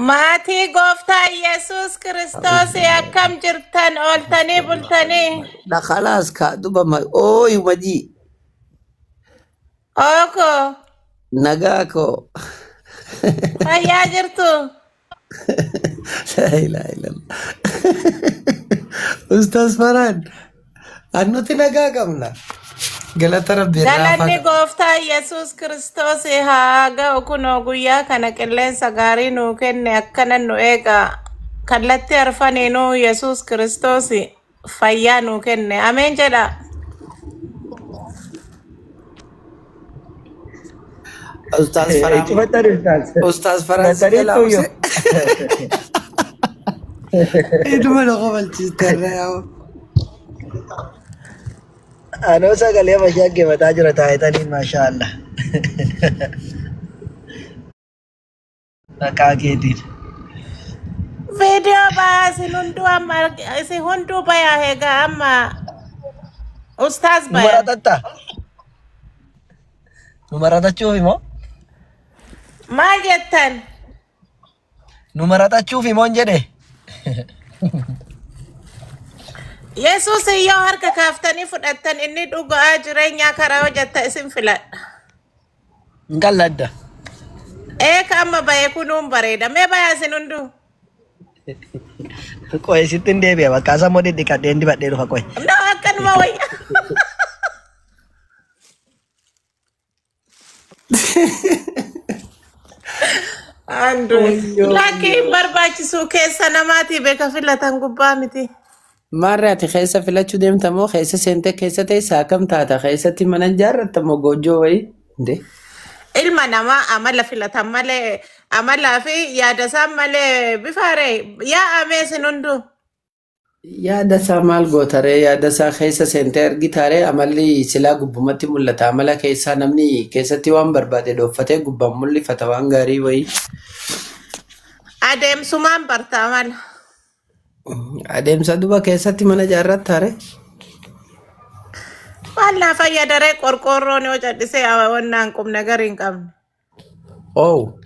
Maatii gooftaa Yesuus Kiristoos akkam jirtan ooltanii bultanii? خلاص كادوبا ما اوي ودي Ooko نجاكو fayyaa jirtu? لا اله الا الله استاذ فران انو تنجاكمنا قالت ربي Galanni رافق gooftaa Yesuus Kiristoos haa ga'u kunoo guyyaa kana qilleensa gaarii nuu kenne akkana nu eega. Kallattii arfaniinuu Yesuus Kiristoos fayyaa nuu kenne. Ameen jedha. استاذ فران Cuma tadi Ustaz. استاذ فران Tadi سجل itu yo. ايه ما نقبل تشتري يا Ano sa kaliya masyag ke mata jura tayo tanin Masya Allah. Nakagetin. Video ba sinundu amma si hundu ba ya hega amma Ustaz ba ya? Numarata ta. Numarata chufi mo? Maal jettan? Numarata chufi mo jede. Yesuus yoo harka kaaftanii fudhattan inni dhugaa jireenyaa karaa hojjetta isin filadha. Ngaladda. Eeka amma baye kunuun bareeda. Mee bayaa isin hunduu? Koy sitin deebi'a bakka asa modi dikadheen dibadhee dhufa koy. No, akkanuma wayya. Andu. Laakiin barbaachisuu keessa namaatii beeka filatan gubbaa miti. مرة خيسة في لا تشودم تمو خيسة سنتة خيسة تي ساكم تاتا خيسة تي من جارة تمو جوجو وي دي Ilma namaa amala filatan malee amalaa fi yaada isaa malee bifaare yaa amee isin hunduu. يا دسا مال غوتاري يا دسا خيسة سنتة جيتاري عملي سلا غبومتي ملتا عملا خيسة نمني خيسة تي وان بربادة دوفتة غبام ملي فتوان غاري وي Adeemsumaan bartaa mala. أديم سادوبا خيسة تي من جارة تاري Wallaa fayyadaree qorqoorroon yoo callisee awwannaan qubna garii hin qabne. أو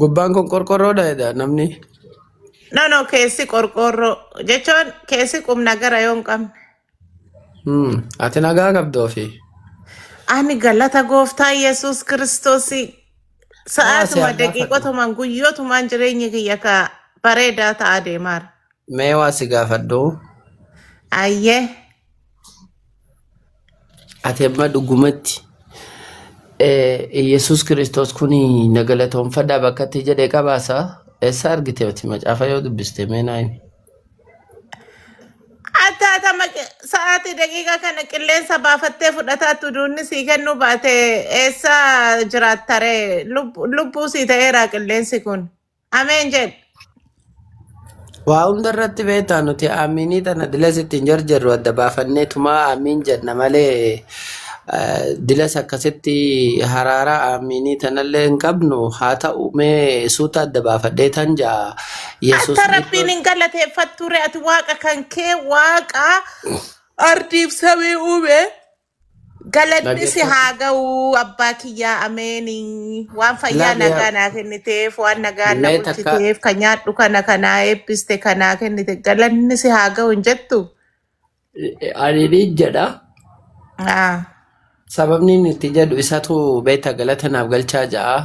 غبان كون كوركورو دا نمني No, keessi qorqoorroo jechuun keessi qubna gara yoo hin qabne. أتنا غا قبضو في Ani galata gooftaa Yesuus Kiristoos sa'aatuma سيادة فتو daqiiqotumaan guyyootumaan jireenyi kiyya ka bareedaa ta'aa deemaara. ميوا سيغافدو Ayyee أتما دغمتي Yesus Kristos kuni nagalatoon fadhaa bakka itti jedhee qabaasa eessa argite oti macaafa yoo dubbiste meenaayi attaatama sa'aatii daqiiqa kana qilleensa baafattee fudhataattu duunni sii kennuu baate eessa jiraattaree lubbuu sii ta'eeraa qilleensi kun. Ameen jedhe. waa hunda irratti beektaa nuti aaminii tana dilas ittiin jarjarru adda baafannee tumaa aamiin jenna malee dilas akkasitti haraara aaminii tanallee hin qabnu haa ta'u mee suuta adda baafadhee tan jaa Yesus Akka rabbiin hin galateeffatture ati waaqa kan kee waaqa ardiif samii uume galanni si haa ga'u abbaa kiyyaa ameenii waan fayyaa nagaa naa kenniteef waan nagaa na mee takka bulchiteef kan nyaadhu kanaa eebbiste kanaa kennite galanni si haa ga'u hin jettu. ani ni jedha Ah. sababni inni itti jedhu isatu beektaa galata naaf galchaa ja'a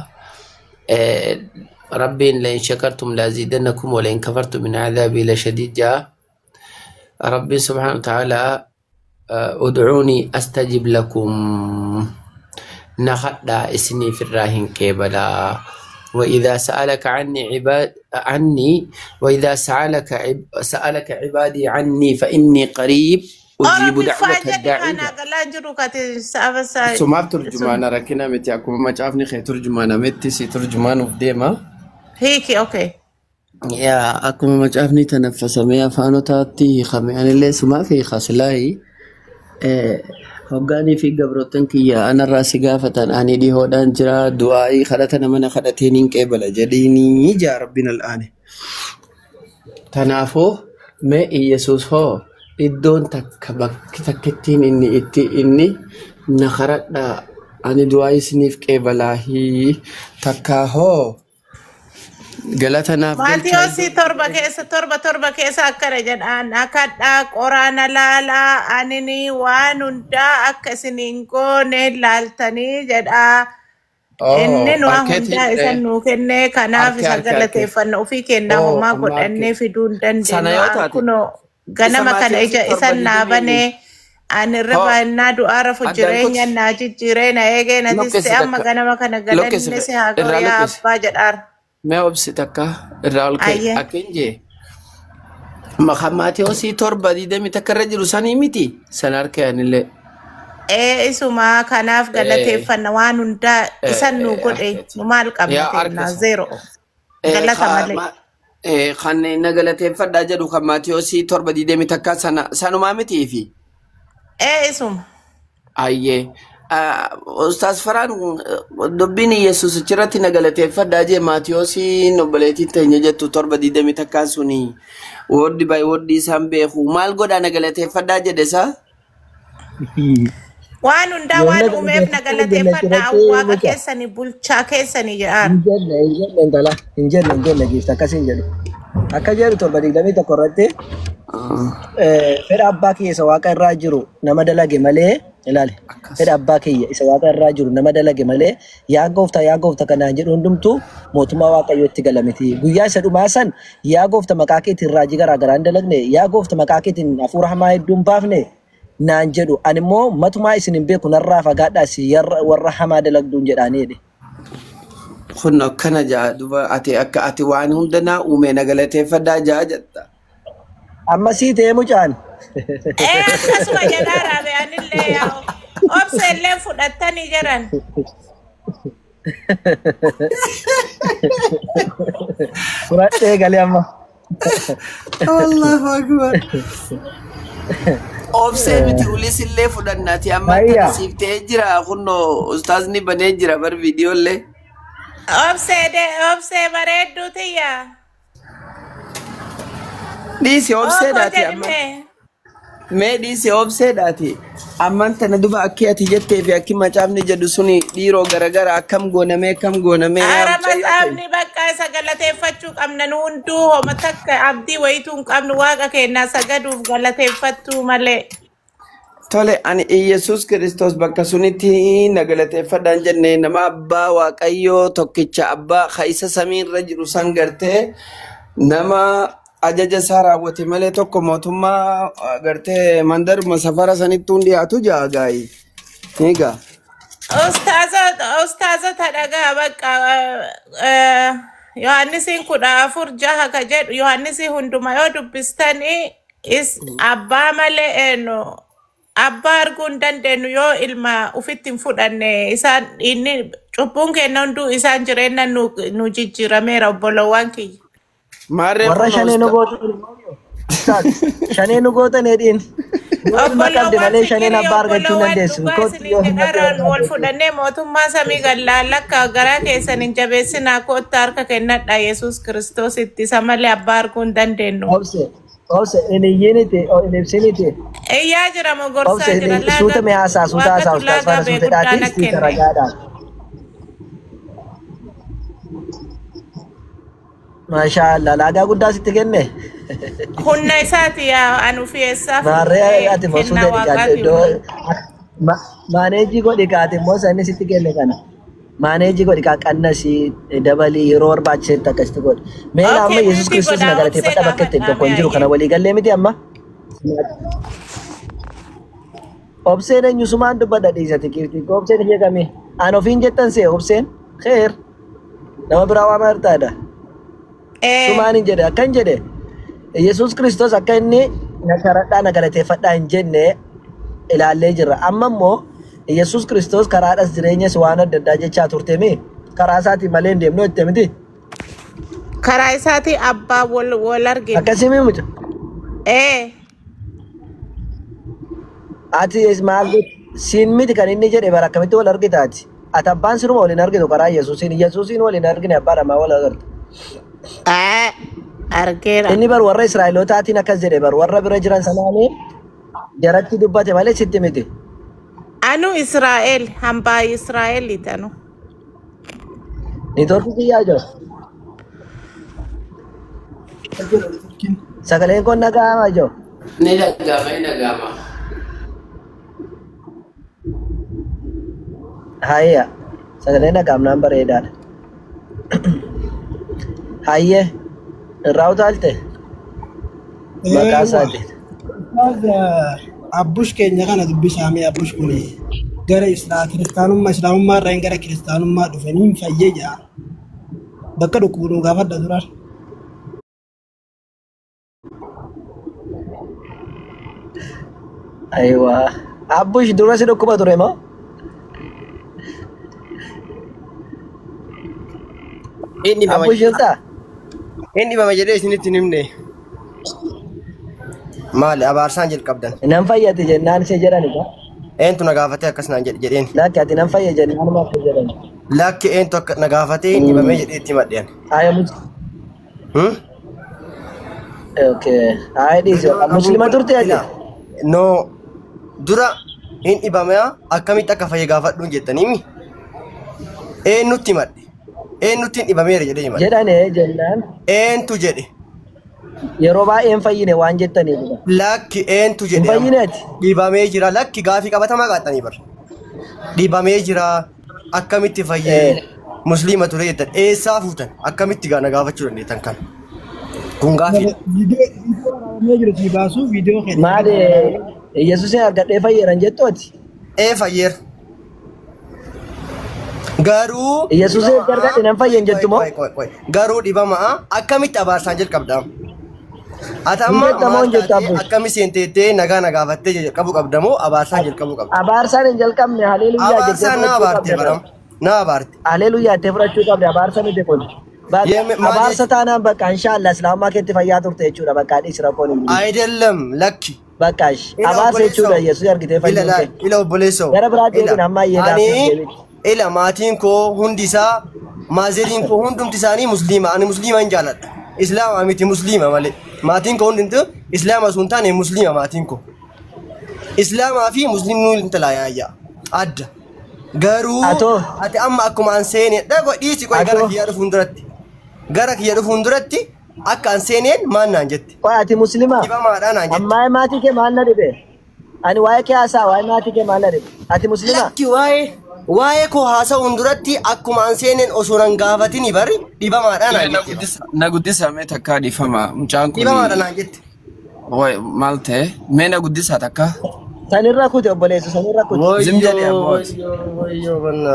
ربي لئن شكرتم لأزيدنكم ولئن كفرتم من عذابي لشديد جاء ربي سبحانه وتعالى ادعوني أستجب لكم نخدا اسني في الراهن كيبلا وإذا سألك سألك عبادي عني فإني قريب أجيب Oromi دعوة faajani الداعي kana galaan jiru kati sabasa سمعت ترجمانا ركنا متي أكو ما تعرفني خي ترجمانا متي سي ترجمان وفديما hiki okay. يا أكو ما تعرفني تنفس ميا فانو تاتي خمي أنا اللي سمع في خسلاي هوغاني في قبرتن كيا أنا راسي قافة أنا دي هودان جرا دعائي خلتنا من خلتينين كيبلا جديني جا ربنا الآن تنافو ما يسوس هو iddoon takkittiin inni na karadha ani du'aa isiniif qeebalaahi takkaa hoo Galatanaaf Maatiyoosi torba keessa akkana jedhaan akadhaa qoraana laalaa anini waan hundaa akka isiniin goone laaltanii jedhaa. Inni nu hundaa isan nuu kenne kanaaf isa galateeffanna ofii kennaa homaa godhannee fiduu hin dandeenyu. Kunoo ganama kana ija isan naabane ani irra du'aa rafu jireenya naa jijjiiree na eegee na tisse amma ganama kana galanne si haa ga'u yaa abbaa jedhaar. Mee obsi takka irraa ol ka'e akkinjee Maatiyoosii torba 20 takka irra jiru sanii miti san harkaanillee. Isuma kanaaf galateeffanna waan hundaa isan nu godhe nu maal qabna zero galata malee. Kan na galateeffadhaa jedhu kan Maatiyoosii torba 20 takka sanumaa mitii fi. Isuma. Ayyee. Ustaz Faraan dubbiin Yesuus achirratti na galateeffadhaa jee Maatiyoosii obboleettii teenya jettu torba 20 takkaan suni wordii by wordii isaan beeku maal godhaa na galateeffadhaa jedhe saa? Waan hundaa waan uumeef na galateeffadhaa waaqa keessanii bulchaa keessanii jedhaan. Hin jenne geessa akkasiin jedhu. Akka jedhu torba 21 irratti fedha abbaa keessa waaqa irraa jiru nama dalage malee ilaali. Fedha abbaa kiyya isa waaqa irraa jiru nama dalage malee yaa goofta kanaan jedhu hundumtu mootummaa waaqayyootti galamiti. Guyyaa isa dhumaa san yaa goofta maqaa keetiin raajii garaagaraa hin dalagne yaa goofta maqaa keetiin hafuura hamaa hedduu hin baafne naan jedhu ani immoo matumaa isin hin beeku narraa fagaadhaas warra hamaa dalagduun jedhaaniidhe. Kun akkana jaa duba ati waan hunda naa uume na galateeffadhaa jaa jetta. Amma sii ta'ee mucaan. Akkasuma jedhaa raabee yaa'u obsa illee fudhattanii jiran. Fudhadhee galee amma. Allahu akbar. Obsee miti ulis illee fudhannaati amma tasiiftee jira kunoo ustaazni banee jira bar viidiyoollee. Obsee bareedduu tiyya. Dhiisi obseedhaati amma. Mee dhiisi obseedhaati. Amman tana duba akki ati jettee fi akki macaafni jedhu suni dhiiroo garagara akkam goonamee. Ara macaafni bakka isa galateeffachuu qabna nu hunduu homa takka abdii wayituu hin qabnu waaqa kennaa sagaduuf galateeffattuu malee. Tole ani Yesuus Kiristoos bakka sunitti na galateeffadhaan jenne nama abbaa waaqayyoo tokkicha abbaa kaisa samiirra jiru san gartee nama ajaja isaa raawwate malee tokko mootummaa gartee mandaruma safara sanitti hundi haatu jaagaayi. Egaa. Ustaazota dhagaa bakka Yohaannisiin 14:6 ka jedhu Yohaannisiin hunduma yoo dubbistanii abbaa malee abbaa arguu hin dandeenyu yoo ilma ufitti hin fudhanne isaan inni cubbuun kenna hunduu isaan jireenya nu jijjiirameera obbolowwan kiyya. Warra shanee nu gootan shanee nu gootan hedhiin. Obbolowwan shaneen abbaa argachuu dandeessu. Wal fudhannee mootummaa samii gallaallakka garaa keessan hin jabeessinaa kootta harka kennadha Yesuus Kiristoos itti isa malee abbaa arguu hin dandeenyu. In iyyinite o in ibsinite. Yaa jira mo gorsaa jira laaga. Suuta me haasaa ustaas fara suuta dhaatis siita ragaadhaan. Maashaallah laagaa guddaa sitti kenne. Humna isaati yaa anu fiyeessaaf. Maarree ati moo suuta dhiqaate maaneejii godhi kaate immoo sanni sitti kenne kana. Maaneejii godhi qannasi dabalii yeroo barbaachisetti akkasitti godhi. Mee amma Yesuus Kiristoos na galateeffadha bakka itti tokko hin jiru kana walii gallee miti amma. Obseen eenyusumaan dubbadha dhiisati kirti. Obseen ishee kamii? An ofiin jettan see obseen kheer nama biraa waa martaadha. Sumaan hin jedhe akkan jedhe Yesuus Kiristoos akka inni na karadhaa na galateeffadhaa hin jenne ilaallee jirra. Amma immoo Yesuus Kiristoos karaadhas jireenyas waan adda addaa jechaa turtemi karaa isaatii malee hin deemnu jette miti. Karaa isaatii abbaa wal argina. Akkasimi muca. Ati maal siin miti kan inni jedhe bara akkamitti wal argitaati. Ati abbaan sinuma waliin argitu karaa Yesuusiin waliin argine abbaadha maa wal agartu. Argeera. Inni bar warra Israa'elootaatiin akkas jedhe bar warra bira jiran sanaanii jaratti dubbate malee sitti miti. Anu Israel, hamba Israel itanu. Ni tortu kiyya jo. Sagaleen kun nagama jo. Ni nagama. Hayya. Sagaleen nagamnaan bareedaadha. Hayyee. Irraa utaalte? Maqaa isaatiin. Abbush keenya kana dubbisaamee abbush kuni gara islaamummaa irraa gara kiristaanummaa dhufanii hin fayyee jira. Bakka dhukkubuun gaafadha duraan. Aywa. Abbush dura si dhukkuba ture moo? Abbush jirtaa? Inni bama jedhee isinitti himne. Maali abaarsaan jalqabdan? Nan fayyate jennaan si jedhanidha. Eentu na gaafatee akkanaan jedheen. Lakki ati nan fayya jennaan maaf jedhani? Lakki eentu na gaafatee inni bamee jedhee itti madhiyan. Okay. Dhiisi. Muslima turte ati? No. Dura inni bamee akkamitti akka fayya gaafadhuun jettaniimi? Eenyutti madhe? Eenyutti hin dhibameera jedhee himate? Jedhane jennaan. Eentu jedhe? Yeroo baay'een fayyine waan jettaniidha. Lakki eentu jedhe? Fayyineeti. Dhibamee jira. Lakki gaafii qabatamaa qaxxanii bar. Dhibamee jira. Akkamitti fayyee? Musliima ture jettan. Eessaa fuutan? Akkamitti gaana gaafachuu dandeettan kan? Kun gaafii. Maali Yesuusin argadhee fayyeeran jettooti? Fayyeera. Garuu Yesuusin argadhee nan fayyen jettu moo? Garuu dhibamaa akkamitti abaarsaan jalqabdaam? Ati amma akkami seenteettee nagaa nagaafattee qabu qabdamoo abaarsaan jalqabuu qabda? Abaarsaan hin jalqabne haleeluyyaa jettee abaarsaan na abaarte baram. Na abaarte. Haleeluyyaa jettee fudhachuu qabdi abaarsaan miti kun. Abaarsa taanaan bakka inshaallah islaamummaa keetti fayyaa turte jechuudha bakka dhiisi rakkoon hin jiru. Ayidallam lakki. Bakka abaarsa jechuudha Yesuus argitee fayyadamte. Ila obboleessoo. Gara biraatiin amma yeedhaa. Ila maatiin koo hundi isaa maazeliin koo hundumti isaanii musliima. Ani musliima hin jaaladha. Islaama miti musliima malee. Maatiin koo hundumti islaama sun taane musliima maatiin koo. Islaamaa fi musliimni intala yaayyaa. Adda. Garuu ati amma akkuma an seenee dhago dhiisi qoy gara kiyya dhufuun duratti. Gara kiyya dhufuun duratti akka an seeneen maal naan jette. Qoy ati musliima. Dhibamaadhaan naan jette. Ammaa maatii kee maal na dhibe? Ani waa'ee kee haasaa waa'ee maatii kee maal na dhibe? Ati musliima. Lakki waa'ee koo haasa'uun duratti akkuma an seeneen osoo nan gaafatini bari dhibamaadhaan naan jette. Na guddisa mee takkaa dhiifama mucaan kun. Dhibamaadhaan naan jette. Maal ta'e mee na guddisa takka. Sanirra kute obboleessu sanirra kute. Zimjadee abbooti.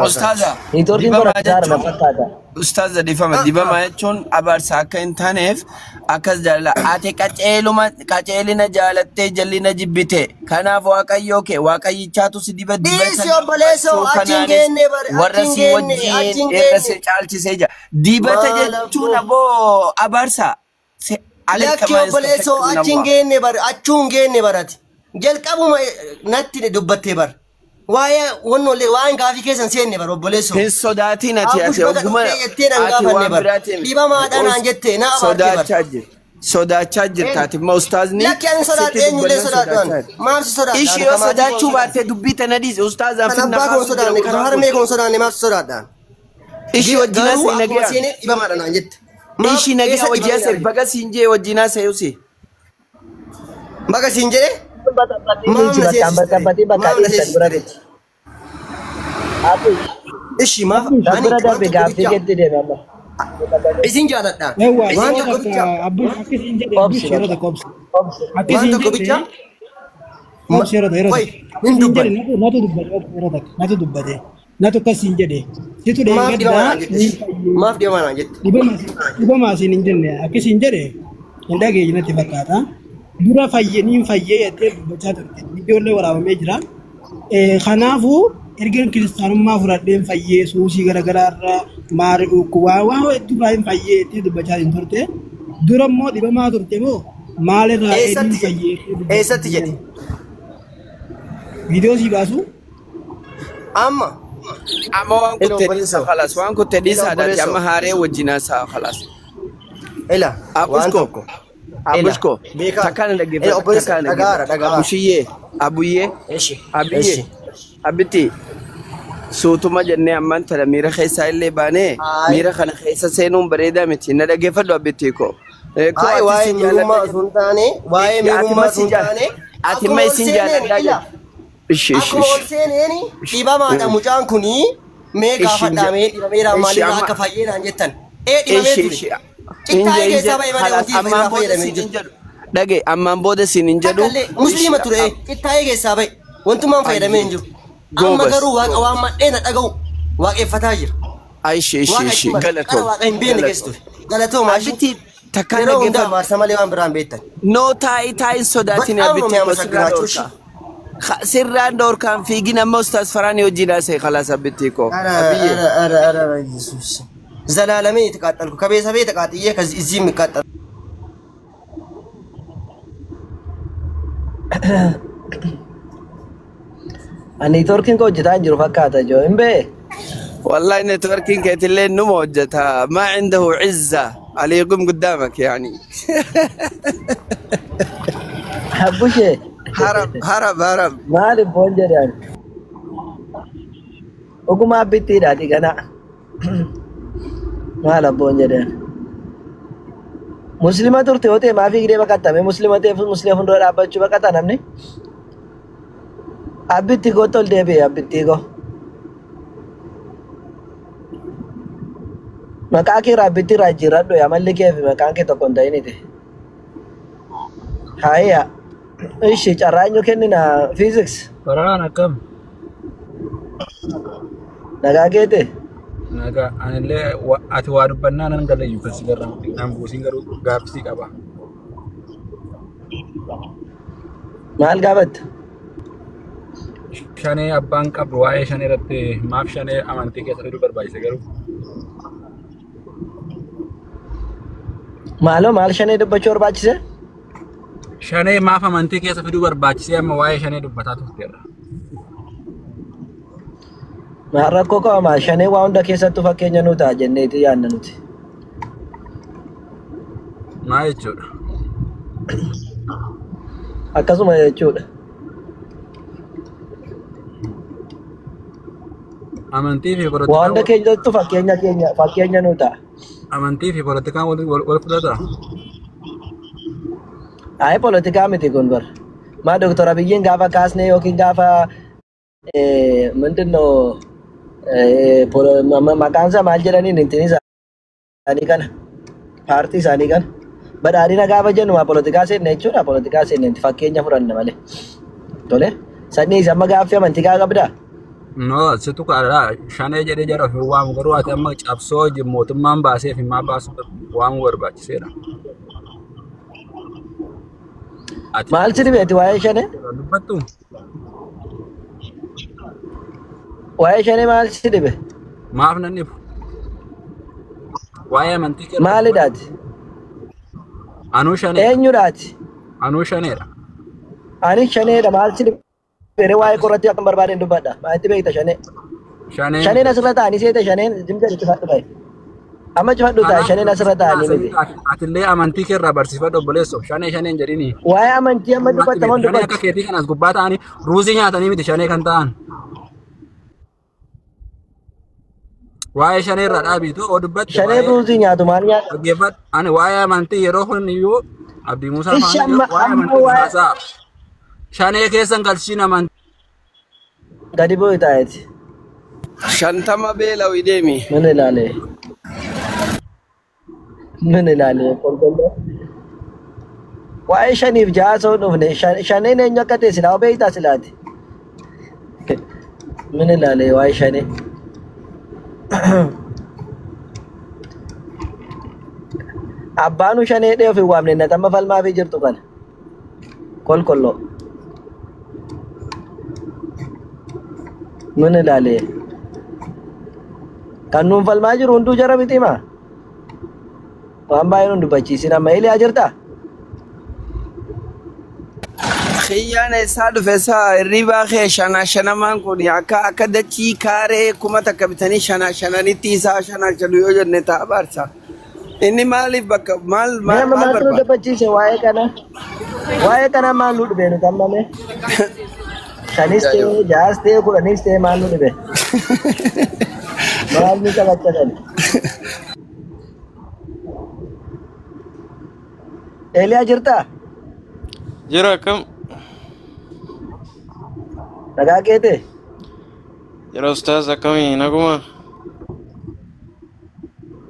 Ustaaza. Niitoorkiin kun ajaara na fakkaata. Ustaaza dhiifama dibama jechuun abaarsa akka hin taaneef akkas jaalala. Ati qaceelina jaalattee jallina jibbite. Kanaaf waaqayyoo kee waaqayyichaatu si diba dibata. Dhiisi obboleessoo achiin geenne bari. Warra si wajjin dheera si caalchisee jira. Dibata jechuun aboo abaarsa. Lakki obboleessoo achiin geenne bari achuun geenne barati. Jalqabuma natti dubbattee bar. Waa'ee wannollee waan gaafii keessan seenne bar obboleessoo. Hin sodaatiin ati oguma ati waan biraatiin. Dhibamaadhaan aan jettee na abaarte bar. Sodaachaa jirta ati immoo ustaazni. Lakki ani sodaadha eenyullee sodaadhaan. Maaf si sodaadhaan. Ishii yoo sodaachuu baatte dubbii tana dhiise ustaazaan finna faasuu. Kan abbaa koo sodaanne kan harmee koo sodaanne maaf si sodaadhaan. Ishii wajjinaa see nagaa. Dhibamaadhaan aan jette. Ishii nagaa wajjinaa see baga siin jee wajjinaa see usi. Baga siin jee. Ishi maaf bira darbe gaaffii jetti deema amma. Isin jaaladha. Waan tokko bicha abbuun akkasiin jedhee abbuun yeroo tokko obsa. Waan tokko bicha. Obsa yeroo tokko. Hin dubbate. Natu dubbate. Natu akkasiin jedhee. Situ deemaa maaf deemaa naan jette. Dhibamaa siin hin jenne akkasiin jedhee hin dhageenye natti fakkaata. Dura fayyanii fayyee jettee dubbachaa turte. Ijoollee waraabamee jira. Kanaafuu ergaan kiristaanummaa fudhadheen fayyee suusii garaagaraa irraa maari waan hedduu baay'een fayyee jettee dubbachaa hin turte. Dura immoo dhibamaa turte moo maalirraa eenyuun fayyee? Eessatti jedhe? Viidiyoo sii baasu? Amma waan kutte dhiisaa khalas waan kutte dhiisaadhaati amma haaree wajjinaa isaa khalas. Ila waan tokko. Abushko takana dhaggeeffata Abushiyye Abuyyee Abiyyee Abitti suutuma jennee ammaan tana miira keessaa illee baanee miira kana keessa seenuun bareedaa miti na dhaggeeffadhu Abitti koo Ko Ay, ati waa'ee sin miirummaa jaaladha. osoo hin taane, waa'ee miirummaa osoo hin taane, Ati ma isin jaaladhaa jedhu. Ishi ishi akkuma ol ishi. seeneeni dhibamaadha mucaan kunii mee gaafadhaa mee dhibameedhaan Ishi maalirraa amma- akka fayyeenaan jettan. Dhibamee Ishi ture. ishi. Qittaa'ee keessaa bahee malee wanti fayyinaa fayyadamee jiru. Dhage ammaan booda sin hin jedhu. Takkallee musliima ture qittaa'ee keessaa bahe wantumaan fayyadamee hin jiru. Amma Goobas. garuu waaqa waan madhee na dhaga'u waaqeffataa jira. Ishi ishi Waaqa ishi itti mara. Qara galatoom. waaqa hin beekne keessa ture. Galatooma ashi. Abitti takkaan Yeroo hundaa dhaggeeffatu. maarsa malee waan biraan beektan. No taa'ii sodaatiin Badhaama abitti mi'aama sirraan sagiraachuushi. dhoorkaa. Sirraan dhoorkaan fiigin amma ustaas Faraanii wajjin haasa'e khalaas abitti koo. Ara Yesuus. Zalaalamee የተቃጠልኩ ከቤተሰቤ ተቃጥዬ ከዚህ እዚህ የሚቃጠል Ani torkin ko hojjetaa hin jiru fakkaata joo hin bee. والله نتوركينج كتلي نمو وجدها ما عنده عزة علي يقوم قدامك يعني Habbushee هرب maaliif boon jedhan? Ogummaa bittiidhaati kana. Maal abboon jedhan? Muslima turte yoo ta'e maafii gidee baqattame muslima ta'eef muslima fuuldura dhaabbachuu baqata namni. Abbitti koo tol deebi'e abbitti koo. Maqaa kee raabbitti irraa jijjiirradhu yaa malli kee fi maqaan kee tokko hin ta'initi. Haayya. Ishi carraanyu kennina fiiziks. Faraan akkam? Nagaa keete. Nagaa anillee ati waa dubbannaa nan galayyu kan si garran nan buusin garuu gaaffii qaba. Maal gaafatta? Shanee abbaan qabdu waa'ee shanee irratti maaf shanee amantii keessa fiduu barbaachise garuu Maaloo maal shanee dubbachuu barbaachise? shanee maaf amantii keessa fiduu barbaachise amma waa'ee shanee dubbataa turteerra. Maal rakkoo qaba maal shanee waa hunda keessattuu fakkeenya nuu ta'a jenneeti yaadna nuti. Maa jechuudha? Akkasuma jechuudha. Amantii fi Waa hunda keessattuu fakkeenya nuu ta'a. amantii fi poolitikaan wal fudhata. Ayi poolitikaa miti kun bar. Maa Dooktor Abiyyiin gaafa kaasne yookiin gaafa mindinoo maqaan isaa maal jedhaniin intini isaanii kana paartii isaanii kana badhaadhina gaafa jennu maa poolitikaa seenne jechuudha poolitikaa seenne fakkeenya fudhanna malee. Tole sanyii isa amma gaaffii amantikaa qabdaa? No, situ kaadha shanee jedhee jara ofii waamu garuu ati amma cabsoo mootummaan baasee fi maa baasu waamu barbaachiseedha. Maal si dhibeeti waa'ee shanee? Dubbattu Waa'ee shanee maal si dhibe? maaf nan dhibu. Waa'ee amantii keessa Maalidhaati? anuu shanee Eenyudhaati? anuu shaneedha. Ani shaneedha maal si dhibe? Waa'ee qorratti akka barbaadeen dubbadha. Maalitti beekta shanee? Shanee Shaneen asirra taa'anii seete shaneen jimja itti fadhu ta'e. Amma cifadhu ta'a shaneen asirra taa'anii miti. atillee amantii keerraa barsiifadhu obboleesso shaneen jedhini. Waa'ee amantii amma dubbataman Shanee akka dubbatu. keetii kanas gubbaa ta'anii ruuzii nyaatanii miti shanee kan ta'an. Waa'ee shanee irraa dhaabiitu oo dubbatti. Shaneen ruuzii nyaatu maal nyaata? Dhaggeeffadhu ani waa'ee amantii yeroo hundiyyuu Abdii Muusaa Ishi faana amma waa'ee amantii waa'ee haasa'a. Shanee keessan galchiin amantii. gadi bu'u taa'eeti. shantama beela'u deemi. Min ilaalee. Min ilaalee qulqulluu. Waa'ee shaniif ja'a osoo hin dhufne shaneen eenyu akka ta'e silaa beektaa silaati. Min ilaalee waa'ee shanee. Abbaanu shanee dhee ofii waamne natamma falmaa fi jirtu kana. Qulqulluu. Min ilaalee. Kan nuun falmaa jiru hunduu jara miti maa? Waan baay'ee nun dubbachiisin amma Eeliyaa jirtaa? Xiyyaan isaa dhufe isaa hirribaa kee shanaman kun akka dachii kaaree kuma takka bitanii shananitti isaa shanu yoo jenne ta'a baarsa. Inni maaliif bakka maal Nama maaltu nu barbaada? dubbachiise waa'ee kana? Waa'ee kana maal nu dhibee nuti amma mee? Shanis ta'ee, ja'as ta'ee, kudhanis ta'ee maal nu dhibee? Maal nu qabachatan? Eeliyaa jirtaa? Jira kam? Nagaa keete? Jira ustaaz akkami naguma?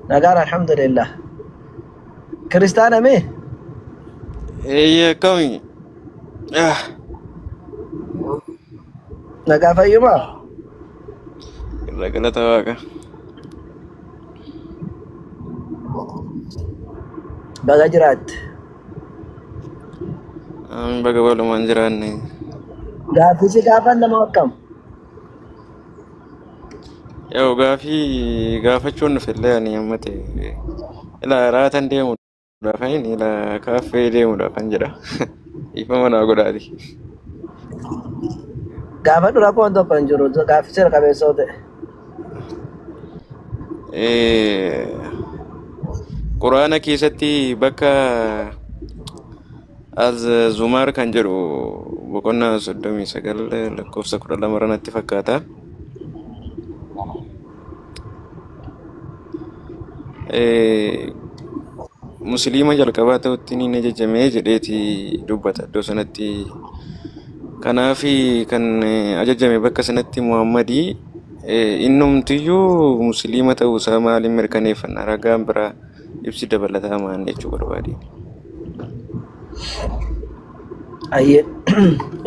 Nagaa alhamdulillah. Kiristaana mee? Akkami? Nagaa fayyumaa? Irra galata waaqa. Baga jiraatte. Baga walumaan jiraanne. Gaaffii gaafan nama akkam? Yoo gaafachuun dhufillee ani ammate ila raatan deemuudhaaf ila kaaffee deemuudhaaf kan jedha. Ifama naa godhaati. Gaafa dura koon tokko hin jiru gaaffii seera qabeessoo ta'e. Quraana keessatti bakka Az-Zumar kan jedhu boqonnaa 39 lakkoofsa 12 irratti fakkaata. Musliima jalqabaa ta'utti ni ajajamee jedheeti dubbata iddoo sanatti. Kanaaf kan ajajame bakka sanatti Muhammadii innumtiyyuu musliima ta'uusaa maaliin mirkaneeffanna ragaan biraa ibsi dabalataa maan jechuu barbaade. Ayyee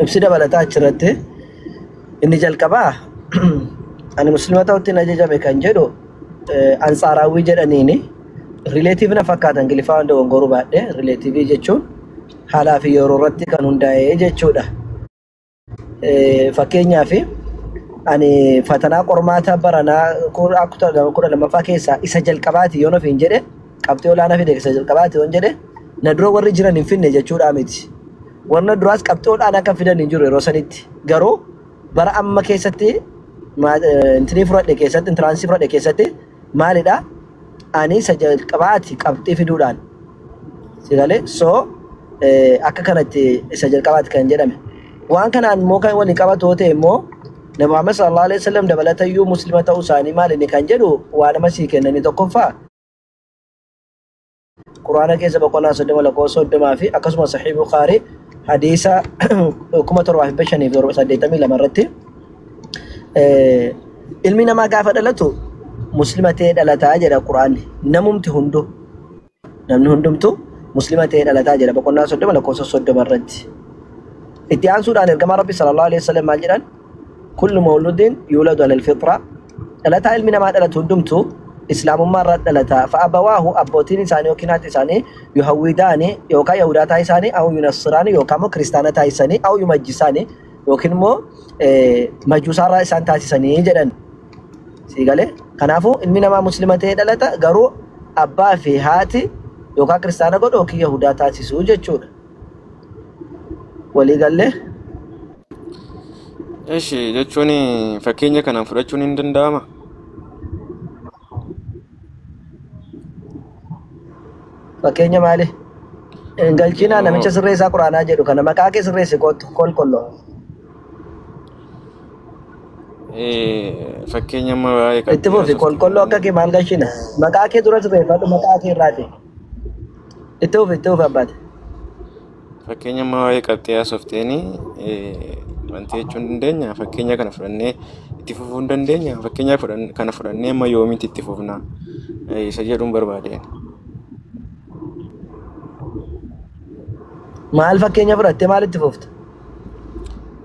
ibsi dabalataa achirratti inni jalqabaa ani musliima ta'utti ajajame kan jedhu ansaarawii jedhaniini rileetiivii na fakkaatan gilifaa hunda gongoruu baadhee rileetiivii jechuun haalaa fi yeroo irratti kan hundaa'ee jechuudha. Fakkeenyaaf ani fatanaa qormaata baranaa kudha lammaffaa keessaa isa jalqabaati yoon ofiin jedhe qabxii olaanaa fide isa jalqabaati yoon jedhe na dura warri jiran hin finne jechuudha miti. Warra duraas qabxii olaanaa kan fidan hin jiru yeroo sanitti garuu bara amma keessatti intinii fudhadhe keessatti intiraansii fudhadhe keessatti maalidha ani isa jalqabaati qabxii fiduudhaan sigalee soo akka kanatti isa jalqabaati kan jedhame. Waan kanaan immoo kan waliin qabatu ta'e immoo Nabi Muhammad sallallahu alaihi wasallam dabalatayyuu muslima ta'uu isaanii maali kan jedhu waan nama sii kennanii tokkoffaa Quraana keessa boqonnaa 30 lakkoofsa 30 fi akkasumas Sahih Bukhari hadiisa 1782 irratti ilmi namaa gaafa dhalatu muslima ta'ee dhalataa jedha Quraanni. Namni hundumtu muslima ta'ee dhalataa jedha boqonnaa 30 lakkoofsa 30 irratti. Itti aansuudhaan ergamaa Rabbi sallallahu alaihi wasallam maal jedhan kullu mawludin yuladu ala alfitra dhalataa ilmi namaa dhalatu hundumtu islaamummaa irraa dhalata fa'abawaahu abbootiin isaanii yookiin haati isaanii yuhawwidaani yookaan yahudaa taasisaanii au yunassiraanii yookaan immoo kiristaana taasisanii au yumajjisaanii yookiin immoo majuusaarraa isaan taasisanii jedhan. Siigalee kanaafuu ilmi namaa muslima ta'ee dhalata garuu abbaa fi haati yookaan kiristaana godhu yookiin yahudaa taasisuu jechuudha. Walii galee. Eshi jechuun fakkeenya kanaan fudhachuun hin danda'ama. Fakkeenya maali? Galchiinaa namicha sirreessaa Quraanaa jedhu kana maqaa kee sirreessi kolkolloo. Fakkeenya amma waa'ee qabxii. Itti fufi kolkolloo akka kee maal galchina? Maqaa kee dura sirreeffadhu maqaa kee irraati. Itti fufi abbaate. Fakkeenya amma waa'ee qabxii haasofteeni wanti jechuun dandeenya fakkeenya kana fudhannee itti fufuu hin dandeenya fakkeenya kana fudhannee amma yoomitti itti fufna isa jedhuun barbaadeen. Maal fakkeenya fudhattee maal itti fufta?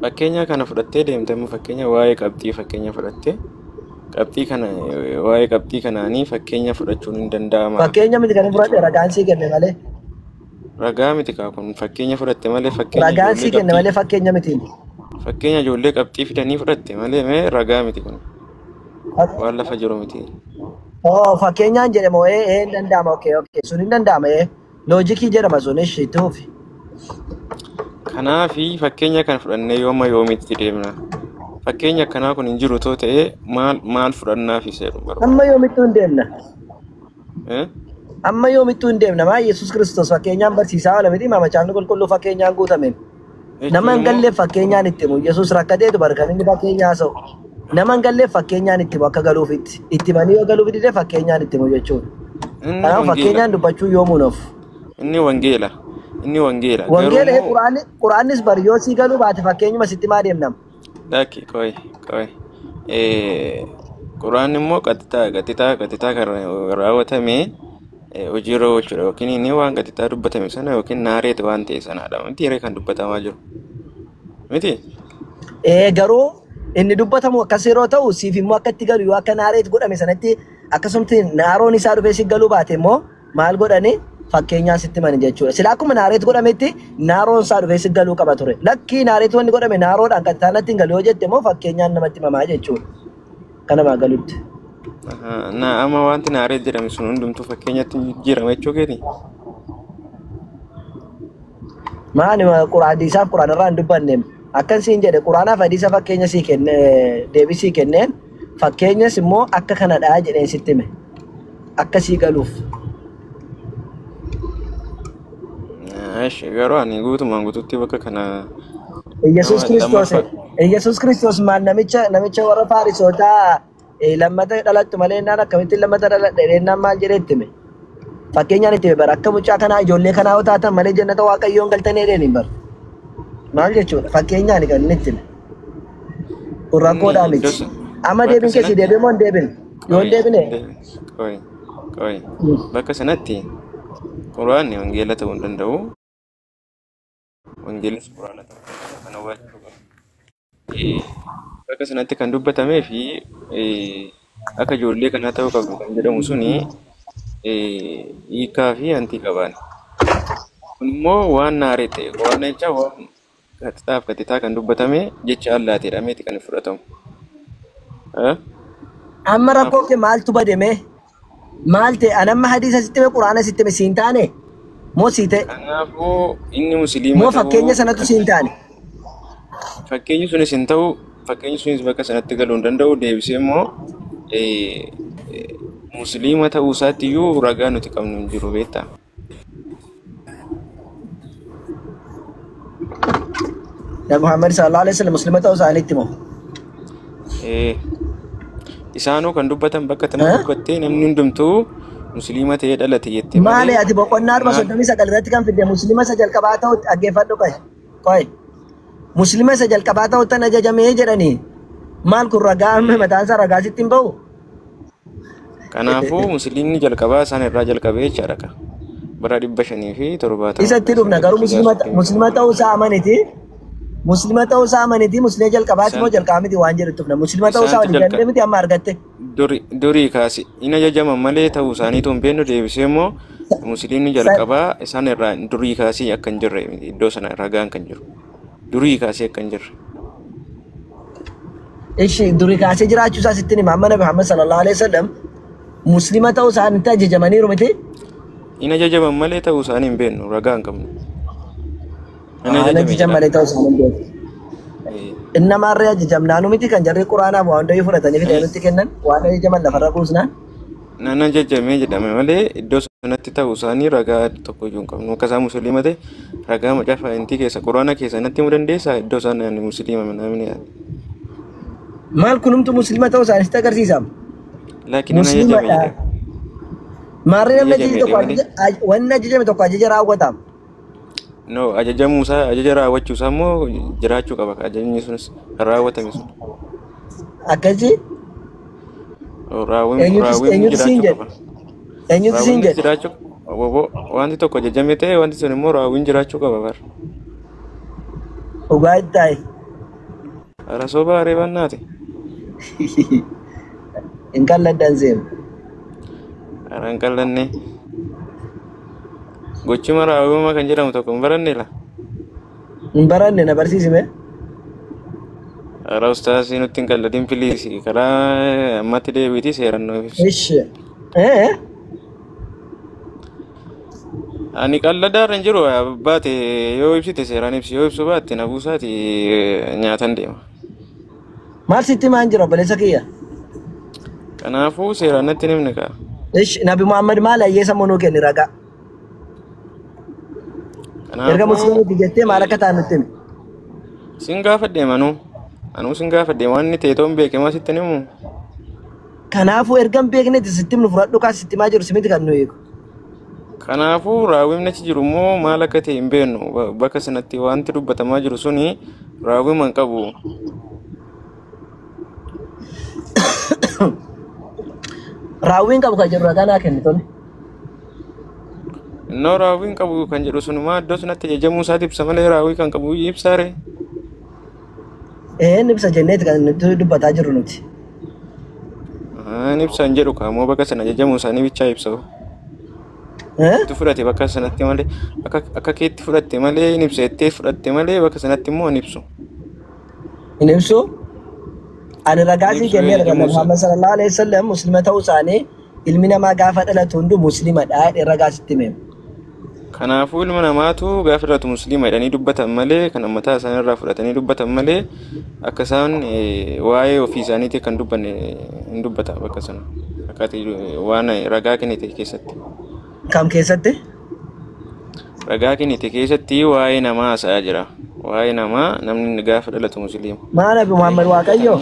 Fakkeenya kana fudhattee deemte amma fakkeenya waa'ee qabxii fakkeenya fudhattee qabxii kana waa'ee qabxii kanaanii fakkeenya fudhachuun hin danda'ama. Fakkeenya miti kan fudhadhe ragaan sii kenne malee. Ragaa miti kun fakkeenya fudhatte malee fakkeenya. Ragaan sii kenne malee fakkeenya miti. Fakkeenya ijoollee qabxii fidanii fudhatte malee mee ragaa miti kun. Waan lafa jiru miti. Fakkeenyaan jedhamu hin danda'ama sun hin danda'ama loojikii jedhama sun tuufi. Kanaafi fakkeenya kana fudhannee yooma yoomitti deemna. Fakkeenya akkanaa kun hin jiru too ta'ee maal fudhannaaf isa jedhu barbaada. Amma yoomittuu hin deemna. Amma yoomittuu hin deemna maa Yesuus Kiristoos fakkeenyaan barsiisaa oola miti maamachaafni qulqulluu fakkeenyaan guutameen. Nama hin galleef fakkeenyaan itti himu Yesuus rakkateetu barkan inni fakkeenyaa haasa'u. Nama hin galleef fakkeenyaan itti himu akka galuuf itti manii yoo galuuf dide fakkeenyaan itti himu jechuudha. Kanaaf fakkeenyaan dubbachuu yoomuu noof. Inni wangeela. Inni wangeela. Wangeela Garuu Quraanis bari yoo sii galuu baate fakkeenyuma sitti maa deemnam. daki koi. Quraan immoo qaxxitaa kan raawwatame hojiirra oolchuudha yookiin inni waan qaxxitaa dubbatame sana yookiin naareeti waan ta'e sanaadha. Wanti yeroo kan dubbatamaa jiru. Miti? Garuu inni dubbatamu akkas yeroo ta'u siif immoo akka itti galu yoo akka naareeti godhame sanatti akkasumatti naaroon isaa dhufee si galuu baate immoo maal godhani fakkeenyaa sitti mani jechuudha. Silaa akkuma naareeti godhametti naaroon isaa dhufee si galuu qaba ture. Lakkii naareeti wanni godhame naaroodhaan qaxxitaanatti hin galu yoo jette immoo fakkeenyaan namatti himamaa jechuudha. Kanamaa galutti. Amma wanti naareet jedhame sun hundumtuu fakkeenyatti jijjiirama jechuu keeti. Maani hadiisaaf quraan irraa hin dubbanneem. Akkan siin jedhe quraanaaf hadiisa fakkeenya sii kenne deebisii kenneen fakkeenyas immoo akka kanadhaa jedheen sitti hime. Akka sii galuuf. Garuu ani guutumaan guutuutti bakka kana Yesus Kiristoos maal namicha warra Faarisootaa lammata dhalattu malee naan akkamittiin lammata dhaladhe naan maal jedheetti hime. Fakkeenyaan itti bara akka mucaa kanaa ijoollee kanaa yoo taatan malee jannata Waaqayyoon galtanii jedheen bara. Maal jechuudha fakkeenyaan kan inni itti hime. Kun rakkoodhaa miti. Amma deebiin keessi deebiin moo hin deebin? Yoo hin deebine? Bakka sanatti quraanni wangeela ta'uu hin danda'u. Wangeelis quraana ta'uu kan hawwaachuu qabu. Bakka sanatti kan dubbatamee fi akka ijoollee kanaa ta'uu qabu kan jedhamu suni hiikaa fi antii qaban. Kun immoo waan naareet ta'e quraana jecha waan qaxxitaa kan dubbatame jecha allaatee dhameeti kan fudhatamu. Amma rakkoo kee maaltu bademe? Maal ta'e anamma hadiisa sitti hime quraana sitti hime siin taane? Moo sii ta'e? Kanaafuu inni musliima moo fakkeenya sanatu siin taane? Fakkeenyi sunis hin ta'u, fakkeenyi sunis bakka sanatti galuu hin danda'u. Deebisee immoo musliima ta'uu isaatti iyyuu ragaa nuti qabnu hin jiru beektaa. Nabi Muhammad sallallahu alaihi wasallam musliima ta'uu isaaniitti moo? Isaanoo kan dubbatan bakka tana dubbattee namni hundumtuu musliima ta'ee dhalate jettee maali ati boqonnaa 39 irratti kan fidde musliima isa jalqabaa ta'utti dhaggeeffadhu qoy musliima isa jalqabaa ta'utti tan ajajamee jedhanii maal kun ragaa mataan isaa ragaa sitti hin ba'u. Kanaafuu musliimni jalqabaa isaan irraa jalqabee jechaadha. Bara 570 isatti dhufna garuu musliima ta'uu isaa amaniti. Muslima ta'uu isaa amaniti musliima jalqabaati moo jalqabaa miti waan jedhu dhufna muslima ta'uu isaa waliin dandee miti amma argatte. Durii kaasi in ajajaman malee ta'uu isaaniitu hin beeknu deebisee immoo musliimni jalqabaa isaan irraa durii kaasii akka hin jirre iddoo sana ragaan kan jiru. Durii kaasii akka hin jirre. Ishi durii kaasee jiraachuu isaa sitti hima amma Nabi Muhammad sallallahu alaihi wasallam muslima ta'uu isaaniitti ajajamaniiru miti. In ajajaman malee ta'uu isaanii hin beeknu ragaa hin qabnu. Ajajam malee ta'uu isaanii hin beeknu. Innama harree ajajamnaanu miti kan jarri quraanaa waa hundayyuu fudhatanii fidee nutti kennan waan ajajaman lafarra buusnaan. Nan ajajamee jedhame malee iddoo sanatti ta'uu isaanii ragaa tokko iyyuu hin qabnu. Akka isaan musliima ta'e ragaa macaafa intii keessa quraana keessa natti himuu dandeessaa iddoo isaan musliima namni yaadu. Maal kunumtu musliima ta'uu isaaniitti agarsiisa. Laakiin nan ajajame. Maarree namni wanni ajajame tokko ajaja raawwataam. No, ajajamuusaa ajaja raawwachuusaa immoo jiraachuu qaba. Ajajni sunis raawwatame sun. Akkasii? Raawwiin jiraachuu qaba. Eenyutu siin jedhe? Wanti tokko ajajame ta'e wanti sun immoo raawwiin jiraachuu qaba bara. Dhugaa itti taa'e. Rasoo baaree bannaati. Hin qalladdan seenu. Ara hin qallanne. Gochima raawwima kan jedhamu tokko hin baranne la. Hin baranne na barsiisime. Ara ustaasii nutti hin qalladin piliisi karaa ammatti deebiitii seeran nuuf ibsu. Ishi. Ani qalladaan hin jiru baate yoo ibsite seeraan ibsi yoo ibsu baatte na buusaati nyaatan deema. Maal sitti maan jira obboleessa kiyya? Kanaafuu seeraan natti nimne kaa. Ishi Nabi Muhammad maal ayyeessa monuu kenni ragaa? Erga musliimatti jettee maal akka ta'an nutti himi? Sin gaafadhe manuu. Anuu sin gaafadhe waan inni teetoon beekamaa sitti himu. Kanaafuu erga hin beeknetti sitti himnu fudhadhu kaas sitti himaa jiru simiti kan nu eegu. Kanaafuu raawwimni achi jiru immoo maal akka ta'e hin beeknu. Bakka sanatti wanti dubbatamaa jiru suni raawwima hin qabu. Raawwiin qabu kan jiru ragaa kennitoni. Innoo raawwiin qabu kan jedhu sunumaa iddoo sanatti ajajamuu isaati ibsa malee raawwii kan qabu ibsaare. Ibsa jenneeti kan nuti dubbataa jirru nuti. Ibsa hin jedhu kaamoo bakka sana ajajamuu isaanii bichaa ibsa. Itti fudhate bakka sanatti malee akka keetti fudhatte malee hin ibsa jettee fudhatte malee bakka sanatti immoo hin ibsu. Hin ibsu? Ani ragaasii kennee argama Muhammad sallallahu alaihi wasallam muslima ta'uu isaanii ilmi namaa gaafa dhalatu hundu muslimadha jedhee ragaasitti hime. Kanaafuu ilma namaatu gaafa dhalatu muslima jedhanii dubbatan malee kan mataa isaaniirraa fudhatanii dubbatan malee akka isaan waa'ee ofii isaaniitii kan dubbanne hin dubbata bakka sana. Akkaataa waan ragaa kennite keessatti. Kam keessatti? Ragaa kennite keessatti waa'ee namaa haasa'aa jira. Waa'ee namaa namni gaafa dhalatu musliima. Maa Nabi Muhammad Waaqayyo?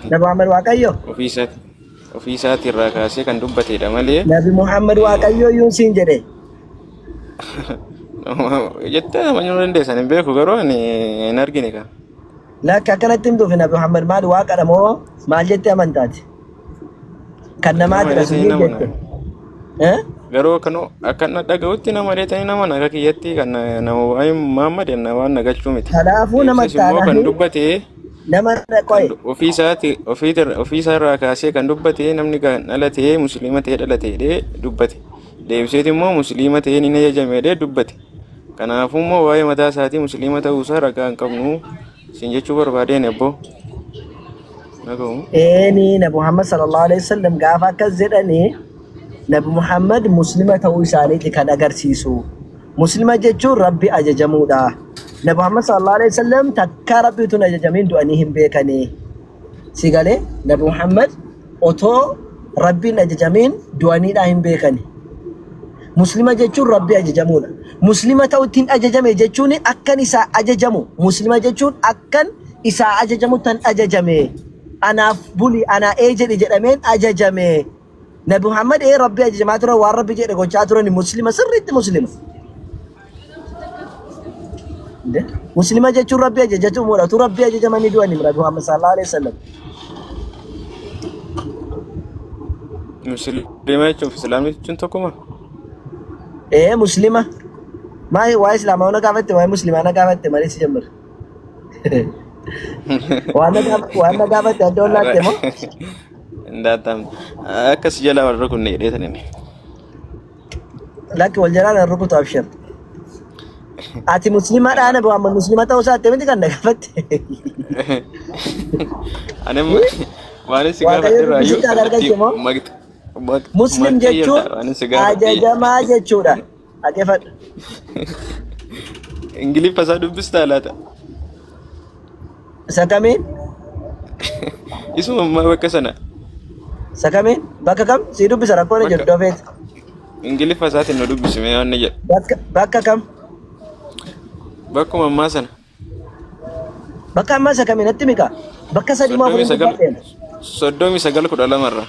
Nabi Muhammad Waaqayyo? Ofii isaati irraa kaasee kan dubbatedha malee. Nabi Muhammad Waaqayyo yuun siin jedhe. Jettee amanyuu dandeessan hin beeku garuu ani hin argine ka. Lakka akkanatti hin dhufe Nabi Muhammad maal waaqadha moo maal jettee amantaati? Kan namaati rasuulii jette. Garuu akka na dhaga'utti nama dheetanii nama naga kiyyatti kan nama waa'ee Muhammad waan nagachuu miti. Kanaafuu nama taananii kan dubbate nama qoy ofii isaa irraa kaasee kan dubbate namni dhalatee musliima ta'ee dhalatee dubbate. Deebiseet immoo musliima ta'ee ni ajajamee dubbate. Kanaafuu immoo waa'ee mataa isaatii musliima ta'uusaa ragaa hin qabnu siin jechuu barbaadeen ebboo. Ni Nabi Muhammad sallallahu alaihi wasallam gaafa akkas jedhanii Nabi Muhammad muslima ta'uu isaaniiti kan agarsiisu. Muslima jechuun Rabbi ajajamuudha. Nabi Muhammad sallallahu alaihi wasallam takka Rabbiitu ajajamiin du'anii hin beekanii. Sigalee Nabi Muhammad otoo Rabbiin ajajamiin du'aniidhaa hin beekanii. Muslima jechuun Rabbi ajajamuudha. Muslima ta'uu ittiin ajajame jechuun akkan isaa ajajamu. Muslima jechuun akkan isaa ajajamu tan ajajame. Anaaf buli anaa jedhi jedhameen ajajame. Nabi Muhammad Rabbi ajajamaa ture waan Rabbi jedhe gochaa turan muslima sirriitti muslima. Muslima jechuun Rabbi ajajatuudha. Tu Rabbi ajajamanii du'anii Nabi Muhammad sallallahu alaihi wasallam. Muslima jechuun Islaamii jechuun tokkuma. Muslima. Maa waa Islaamaa na gaafatte waa Muslimaa na gaafatte malee si jammar. Waan na gaafatte adda ollaatte moo? Ndatam akkas jala warra kun ne dheetan. Lakki wal jalaan warra kutu abshir. Ati muslima dha Nabi Muhammad muslima ta'uu isaatti miti kan na gaafatte. Anem waan si gaafatte raayyuu Muslim jechuun ajajamaa jechuudha. Dhaggeeffadhu. Ingiliffa dubbistaa laata? Isa kamiin? Isuma ammaa bakka sana. Isa kamiin? Bakka kam? Si dubbisa rakkoon jedhu dofeet. Ingiliffa isaatiin nu dubbisime waan jedhu. Bakka kam? Bakkuma ammaa sana. Bakka ammaa isa kamiin natti mika? Bakka sadii moo afurii dubbadheen? 39:12 irra.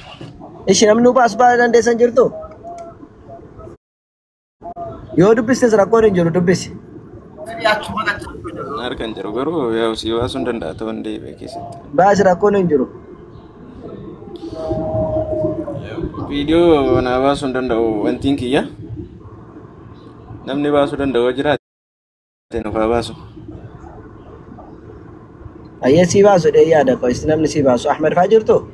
Ishi namni baas baala dandeessan jirtu? Yoo dubbistes rakkoon hin jiru dubbisi. Harkan jiru garuu yaa si baasuun danda'a ta'uu deebi'ee keessatti. Baasi rakkoon hin jiru. Viidiyoo na baasuun danda'u wantiin kiyya. Namni baasuu danda'u jiraate nuuf haa baasu. Ayyee si baasu dhee yaada qo'is namni si baasu Ahmed faa jirtu?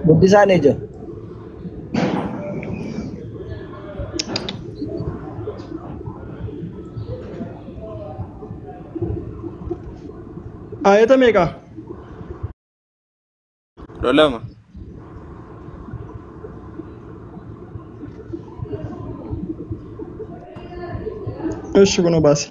Guddisaan ejjo. Ayata meeqa? 12. Eshi kunoo baasi.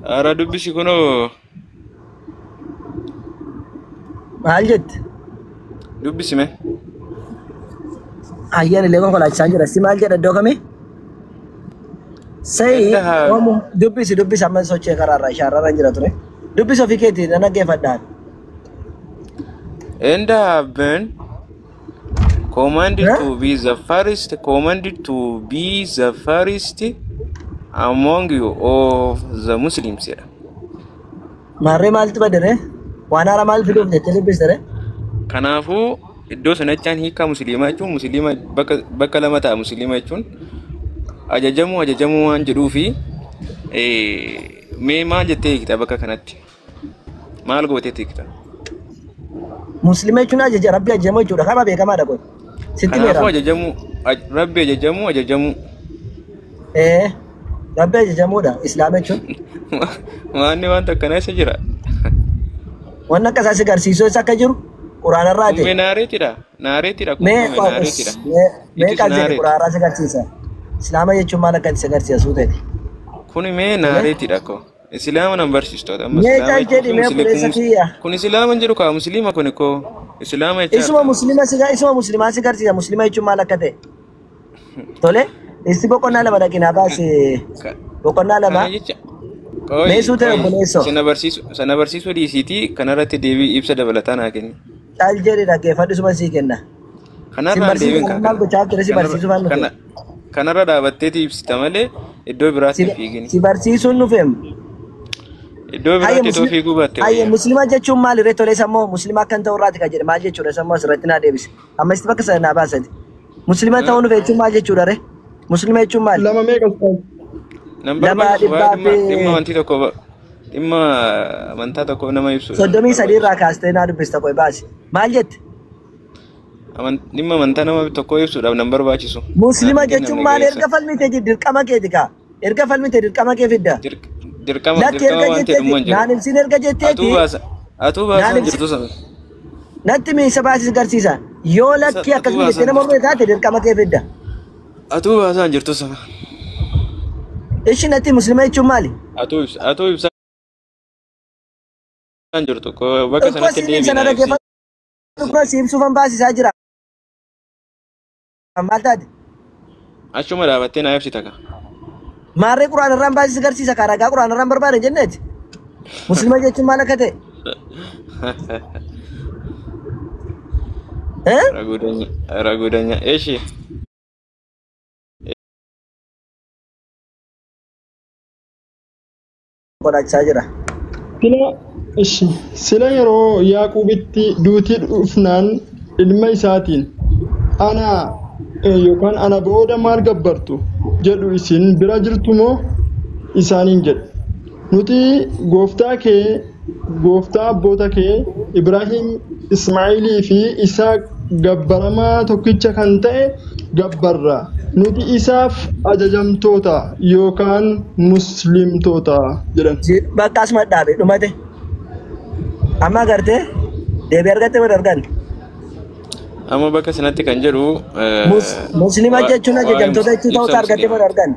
Ara dubbisi kunoo. Maal jette? Dubbisime. ayyan illee konkolaachisaa jira si maal jedha iddoo kamii sai Inda oomu dubbisi amma sochee karaarraa shaarrarra jira ture dubbisi ofii keetii nan dhaggeeffadhaan have been commanded to be the first among you of the Muslims jedha. maarree maaltu badere waan haaraa maal fiduuf jettee dubbistere Kanaafuu iddoo sanachaan hiikaa musliimaa jechuun musliima bakka lama ta'a musliima jechuun ajajamuu waan jedhuu fi mee maal jettee hiikta bakka kanatti? Maal gootee hiikta? muslima jechuun ajaja rabbi ajajamoo jechuudha kama beekamaadha kun sitti meera Kanaafuu rabbi ajajamuu rabbi ajajamuudha islaama jechuun Waanni wanta akkanaa isa jira. waan akka isaas agarsiisuu isa akka jiru quraanarraa ta'e Kummee naareetidha. Naareetidha. mee Kummee naareetidha. mee qaal jedhe quraanarraa si agarsiisa islaama jechuun maal akka si agarsiisuu ta'e Kuni mee naareetidha ko. Islaama nan barsiistoota. Amma mee islaama qaal jedhi mee fuudheessa kiyya kun islaama jedhu kaa musliima kun ko islaama jecha. isuma muslimaa si agarsiisa muslima jechuun maal akka ta'e tole isti boqonnaa lama dhaqinaa baasi boqonnaa lama meesuu ta'e obboleessoo sana barsiisuu dhiisiitii kanarratti deebii ibsa dabalataa naa kenni. qaal jedhi dhaggeeffadhu isuma sii kenna Kanarraa deebiin maal gochaa ture si barsiisuu waan nufe kanarra dhaabatteeti ibsita malee iddoo biraatti fiigini. si barsiisuun nufeem Iddoo biraatti itoo fiiguu baatte ayye muslima jechuun maal irree tolee sammoo muslima akkan ta'u irraati kan jedhe maal jechuudha sammoo asirratti naa deebise amma isti bakka sana naa baasati muslima ta'uu nufe jechuun maal jechuudha re muslima jechuun maal lama meeqa ta'u? lama dhibbaa fi dhimma wanti tokko dhimma amantaa tokko nama ibsudha. 33 irraa kaastee naa dubbista qoy baasi maal jette Dhimma amantaa nama tokko ibsuudhaaf nan barbaachisu. muslima jechuun maal erga falmite dirqama keeti kaa erga falmite dirqama kee fidda Dirqama lakki erga waan ta'e dhumma hin jettee naan jiru. ibsin erga jetteeti Atuu baasaan jirtu sana. natti miisa baasis garsiisa yoo lakki akkasuma jettee nama hormee taate dirqama kee fidda Atuu baasaan jirtu sana. ishi natti muslima jechuun maali Atuu ibsaan jirtu bakka sanatti dhukkuba siibsuufan baasisaa jira maal taate achuma dhaabattee naa ibsita ka. maarree quraanarraan baasis garsiisa kaa ragaa quraanarraan barbaade jenneeti muslima jechuun maal akka ta'e Ragudanya eeshi. godhachaa jira Sila yeroo Yaaquubitti duutii dhufnaan ilma isaatiin ana yookaan ana booda maal gabbartu jedhu isin bira jirtu moo isaaniin jedhe. Nuti gooftaa abboota kee Ibraahim, Ismaa'ilii fi Isaaq gabbaramaa tokkicha kan ta'e gabbarra. Nuti isaaf ajajamtoota yookaan muslimtoota jedhan. bakka asuma dhaabe dhumate amma agartee deebii argatte wal argan Amma bakka sanatti kan jedhu muslima jechuun ajajamtoota jechuu ta'utu argatte wal argan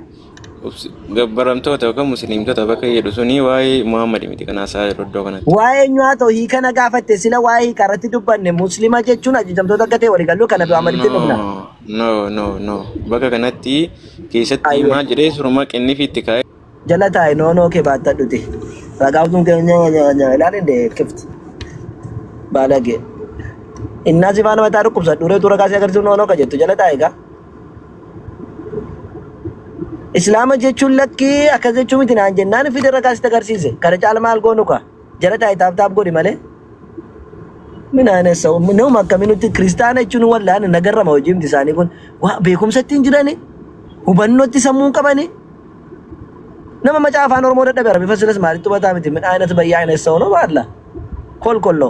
gabbaramtoota yookaan musliimtota bakka jedhu suni waa'ee Muhammad miti kan haasaa jiru iddoo kanatti. waa'ee eenyuhaa ta'u hiikana gaafatte sila waa'ee hiikarratti dubbanne muslima jechuun ajajamtoota akka ta'e walii galuu kana du'a malitti dhufna No. Bakka kanatti keessatti maal jedhee suruma qinnifi itti kaa'e. jala taa'e noonoo kee baattadhuti ragaaftuun keenya ilaalin deekifti baalagee innaa si faana mataa dhukkubsadhu uree tura kaasee agarsiisu noonoo ka jettu jala taa'e gaa islaama jechuun lakkii akkas jechuun miti naan jennaan fide irra kaasite agarsiise kana caala maal goonu ka jala taa'e taap godhi malee minaaneessa nama akkaminutti kiristaana jechuun wallaan nagarrama hojiimti isaanii kun beekumsatti hin jirani hubannootti sammuu qabani nama macaa afaan oromoo dadhabe arabi fasilas maalitti hubataa miti min ayinat bayyaa ayinessa ono baalla kolkollo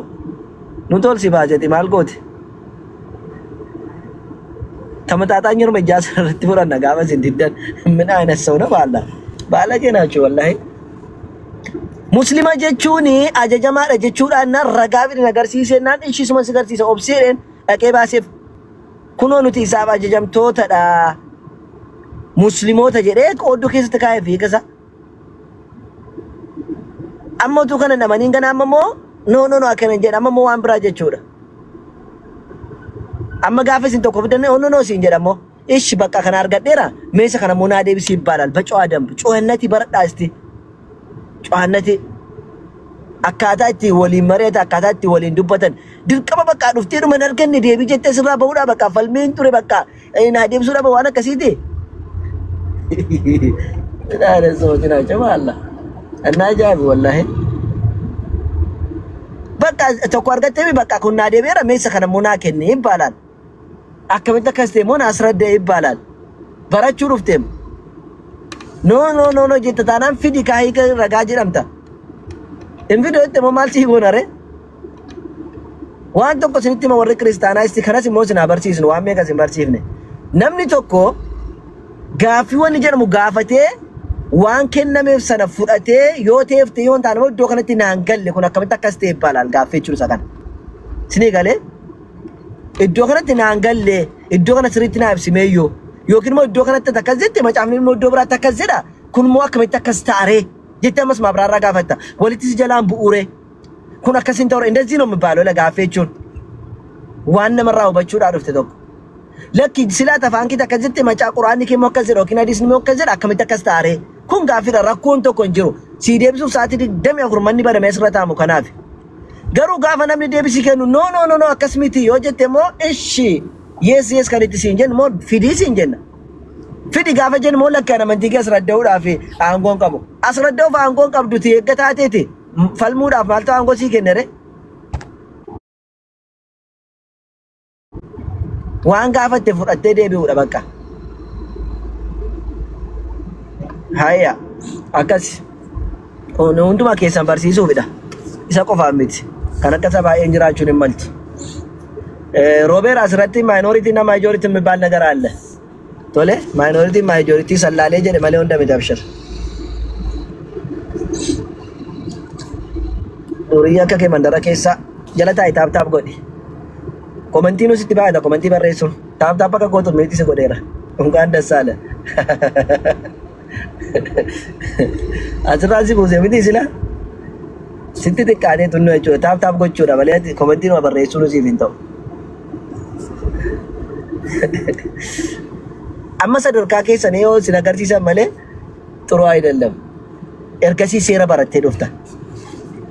nu tolsi baajeti maal gooti kamaxaaxaan yeruma ijaasa irratti furanna gaafa isin diddan min ayinessa ono baalla keenaachu wallahi muslima jechuun ajajamaadha jechuudhaan nan ragaa fidin agarsiisennaan ishiisuma si agarsiisa obseedheen dhaqee baaseef kunoo nuti isaaf ajajamtootadha muslimoota jedhee qooddoo keessatti kaa'ee fiigasa amma utuu kana namaniin gana amma moo no akkana jedha amma moo waan biraa jechuudha amma gaafa isin tokko fidanne onno siin jedhamo ishi bakka kana argadheera meesa kana munaa deebisii ይባላል በጨዋ ደንብ ጮህነቲ በረዳስቲ ጮህነቲ akkaataa itti waliin mareeta akkaataa itti waliin dubbatan dirqama bakka dhuftee dhuma arganne deebii jettee sirraa bahuudha bakka falmiin ture bakka naa deebisuudha waan akkasiiti ilaale sootina jamaalla annaa jaabi wallahi bakka tokko argattee bakka kun naa deebiira meesa kana munaa kenne ይባላል akkamitti akkas ta'e moon asradde ይባላል barachuu dhufteem no jetta taanaan fidi kaayii ragaa jedhamta in video itti maal si boonare waan tokko sinitti ma warri kristaanaa isti kanas immoo sin abarsiisnu waan meeqa sin barsiifne namni tokko gaafii wanni jedhamu gaafatee waan kennameef sana fudhatee yoo teefte yoo taanoo iddoo kanatti naan galle kun akkamitti akkas ta'e ይባላል gaafii jechuun isa kana sinii galee iddoo kanatti naan galle iddoo kana sirriitti naa ibsimeeyyoo yookiin immoo iddoo kanatti akkas jette macaafni immoo iddoo biraatti akkas jedha kun immoo akkamitti akkas taaree jettee ammas mabraarraa gaafatta walitti si jalaan bu'uure kun akkasin ta'u እንደዚህ ነው የሚባለው ለጋafii jechuun waan namarraa hubachuudhaa dhufte tokko lakki silaa tafaan kee akkas jette macaa quraanni kee immoo akkas jedha yookiin hadiisni immoo akkas jedha akkamitti akkas taaree kun gaafiidha rakkoon tokko hin jiru si deebisuuf sa'aatii 24 manni badamee sirra taamu kanaaf garuu gaafa namni deebisii kennu no akkas miti yoo jette immoo ishi yes kan itti siin jennu immoo fidii siin jenna fidi gaafa jennu immoo lakkaan amantii kee asraddaa'uudhaaf aangoon qabu asraddaa'uuf aangoon qabduti eegga taateeti falmuudhaaf maal ta'u aangoo sii kennere waan gaafatte fudhattee deebi'uudha bakka hayya akkas hunduma keessan barsiisuufidha isa qofaan miti kan akka isaa baay'een jiraachuun hin malti ሮቤር asirratti ማይኖሪቲ እና ማጆሪቲ የሚባል ነገር አለ ቶሌ ማይኖሪቲ ማጆሪቲ ሰላሌ ጀደ ማለው እንደሚዳብሽር ዱርያ ከከ መንደራ ከሳ ጀለታ ታፕ ጎዲ ኮሜንቲኑ ሲቲ ባዳ ኮሜንቲ በሬሱ ታፕ ከጎቱ ሜቲ ሲጎዴራ እንኳን ደስ አለ አዝራዚ ቦዘ ምን ይስላ ሲቲ ተቃዴ ቱኖ እቾ ታፕ ጎቹ ዳበለ ኮሜንቲኑ በሬሱ ነው ሲቪንተው amma sadarkaa keessan yoo sin agarsiisan malee xuru አይደለም ergasii seera barattee dhufta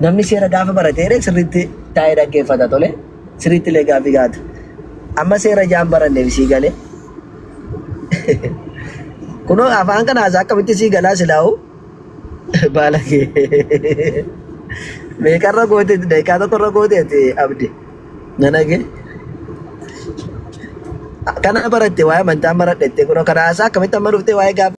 namni seera gaafa baratee sirriitti taa'ee dhaggeeffata tole sirriitti lee gaafii gaata amma seera jaan baranne bisii galee kunoo afaan kana haasaa akkamitti sii galaa silaa'u baala kee meeqarra goote daqiiqaa tokkorra gooteeti abdi nanage kana baratte waa'ee amantaa maradhette kunoo kana haasaa akkamitti amma dhuftee waa'ee gaafii